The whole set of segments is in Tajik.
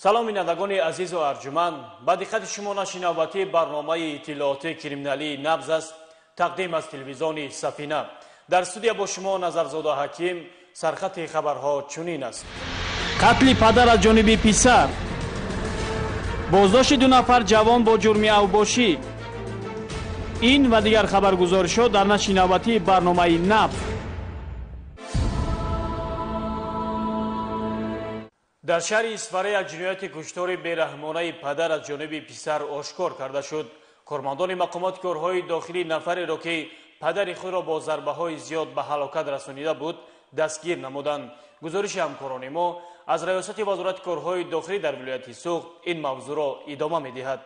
салом бинандагони азизу арҷуманд, ба диққати шумо нашри навбатии барномаи иттилооти криминалии набз аст. тақдим аз телевизиони Сафина. дар студия бо шумо Назарзода Ҳаким. сархати хабарҳо чунин аст. қатли падар аз ҷониби писар, боздошти 2 нафар ҷавон бо ҷурми авбошӣ. ин ва дигар хабаргузоришҳо дар нашри навбатии барномаи набз. дар шаҳри Исфара як ҷинояти куштори бераҳмонаи падар аз ҷониби писар ошкор карда шуд. кормандони мақомоти корҳои дохилӣ нафареро ки падари худро бо зарбаҳои зиёд ба ҳалокат расонида буд дастгир намуданд. гузориши ҳамкорони мо аз раёсати вазорати корҳои дохилӣ дар вилояти Суғд ин мавзӯъро идома медиҳад.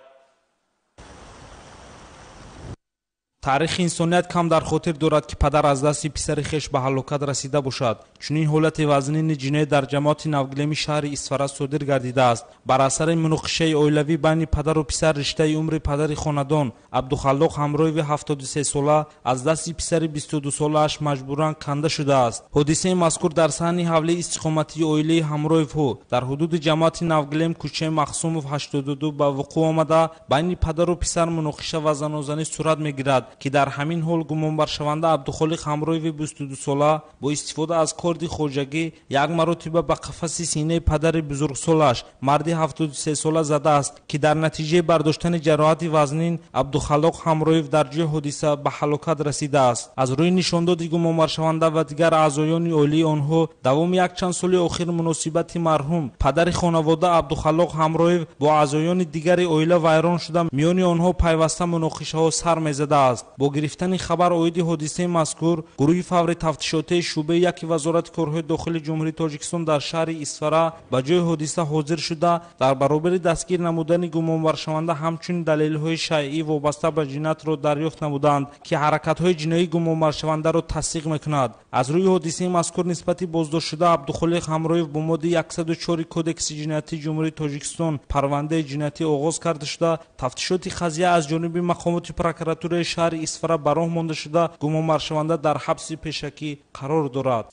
таърихи инсоният кам дар хотир дорад ки падар аз дасти писари хеш ба ҳалокат расида бошад. чунин ҳолати вазнини ҷиноят дар ҷамоати навгилеми шаҳри Исфара содир гардидааст. бар асари муноқишаи оилавӣ байни падару писар риштаи умри падари хонадон Абдухаллоқ Ҳамроеви 73 сола аз дасти писари 22 солааш маҷбуран канда шудааст. ҳодисаи мазкур дар саҳни ҳавлии истиқоматии оилаи Ҳамроевҳо дар ҳудуди ҷамоати навгилем кӯчаи Махсумов 82 ба вуқӯъ омада байни падару писар муноқиша ва занозанӣ сурат мегирад ки дар ҳамин ҳол гумонбаршаванда Абдухолиқ Ҳамроеви 22 сола бо истифода аз корди хоҷагӣ як маротиба ба қафаси синаи падари бузургсолаш марди 73 сола задааст ки дар натиҷаи бардоштани ҷароҳати вазнин Абдухаллоқ Ҳамроев дар ҷои ҳодиса ба ҳалокат расидааст. аз рӯи нишондоди гумонбаршаванда ва дигар аъзоёни оилаи онҳо давоми якчанд соли охир муносибати марҳум падари хонавода Абдухаллоқ Ҳамроев бо аъзоёни дигари оила вайрон шуда миёни онҳо пайваста муноқишаҳо сар мезадааст. бо гирифтани хабар оиди ҳодисаи мазкур гурӯҳи фаври тафтишотии шӯъбаи яки вазорати корҳои дохилии ҷумҳурии Тоҷикистон дар шаҳри Исфара ба ҷои ҳодиса ҳозир шуда дар баробари дастгир намудани гумонбаршаванда ҳамчунин далелҳои шайъӣ вобаста ба ҷиноятро дарёфт намуданд ки ҳаракатҳои ҷиноии гумонбаршавандаро тасдиқ мекунад. аз рӯи ҳодисаи мазкур нисбати боздоштшуда Абдухолиқ Ҳамроев бо моддаи 104 кодекси ҷиноятии ҷумҳурии Тоҷикистон парвандаи ҷиноятӣ оғоз карда шуда тафтишоти қазия аз ҷониби мақомоти прокуратураи шаҳри Исфара ба роҳ монда шуда гумонбаршаванда дар ҳабси пешакӣ қарор дорад.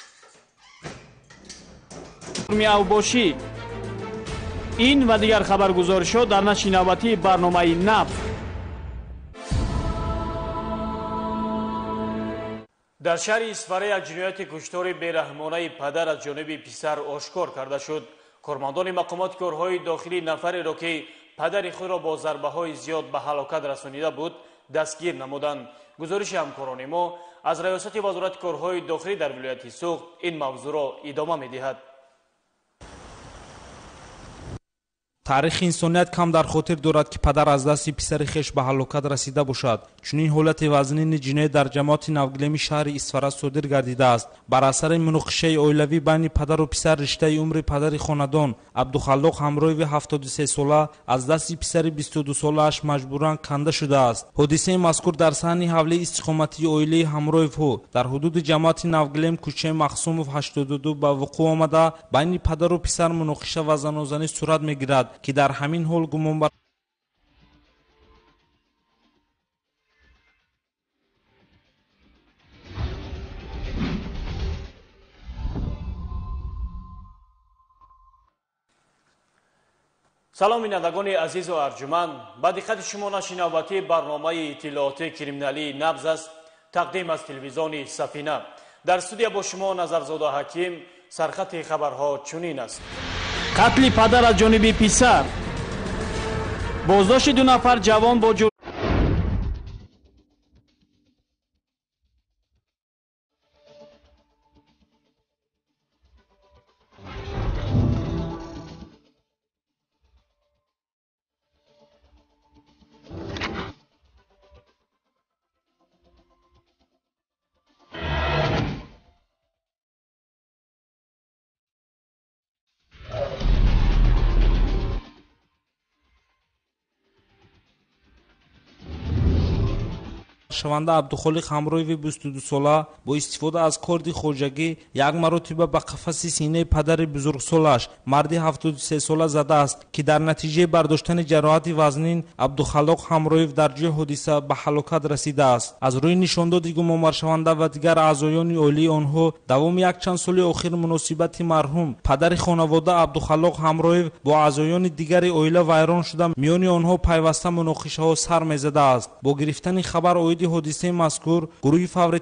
авбошӣ. ин ва дигар хабаргузоришҳо дар нашри навбатии барномаи набз. дар шаҳри Исфара як ҷинояти куштори бераҳмонаи падар аз ҷониби писар ошкор карда шуд. кормандони мақомоти корҳои дохилӣ нафареро ки падари худро бо зарбаҳои зиёд ба ҳалокат расонида буд дастгир намуданд. гузориши ҳамкорони мо аз раёсати вазорати корҳои дохилӣ дар вилояти Суғд ин мавзӯъро идома медиҳад. таърихи инсоният кам дар хотир дорад ки падар аз дасти писари хеш ба ҳалокат расида бошад. чунин ҳолати вазнини ҷиноят дар ҷамоати навгилеми шаҳри Исфара содир гардидааст. бар асари муноқишаи оилавӣ байни падару писар риштаи умри падари хонадон Абдухаллоқ Ҳамроеви 73 сола аз дасти писари 22 солааш маҷбуран канда шудааст. ҳодисаи мазкур дар саҳни ҳавлии истиқоматии оилаи Ҳамроевҳо дар ҳудуди ҷамоати навгилем кӯчаи Махсумов 82 ба вуқӯъ омада байни падару писар муноқиша ва занозанӣ сурат мегирад ки дар ҳамин ҳол гумонбар салом бинандагони азизу арҷуманд, ба диққати шумо нашри навбатии барномаи иттилооти криминалии набз аст. тақдим аз телевизиони Сафина. дар студия бо шумо Назарзода Ҳаким. сархати хабарҳо чунин аст. қатли падар аз ҷониби писар, боздошти 2 нафар ҷавон бо шаванда Абдухолиқ Ҳамроеви 22 сола бо истифода аз корди хоҷагӣ як маротиба ба қафаси синаи падари бузургсолаш марди 73 сола задааст ки дар натиҷаи бардоштани ҷароҳати вазнин Абдухалоқ Ҳамроев дар ҷои ҳодиса ба ҳалокат расидааст. Аз рӯи нишондоди гумонбаршаванда ва дигар аъзоёни олии онҳо давоми якчанд соли охир муносибати марҳум падари хонавода Абдухалоқ Ҳамроев бо аъзоёни дигари оила вайрон шуда миёни онҳо пайваста муноқишаҳо сар мезадааст. Бо гирифтани хабар оиди ҳодисаи мазкур гурӯҳи фаври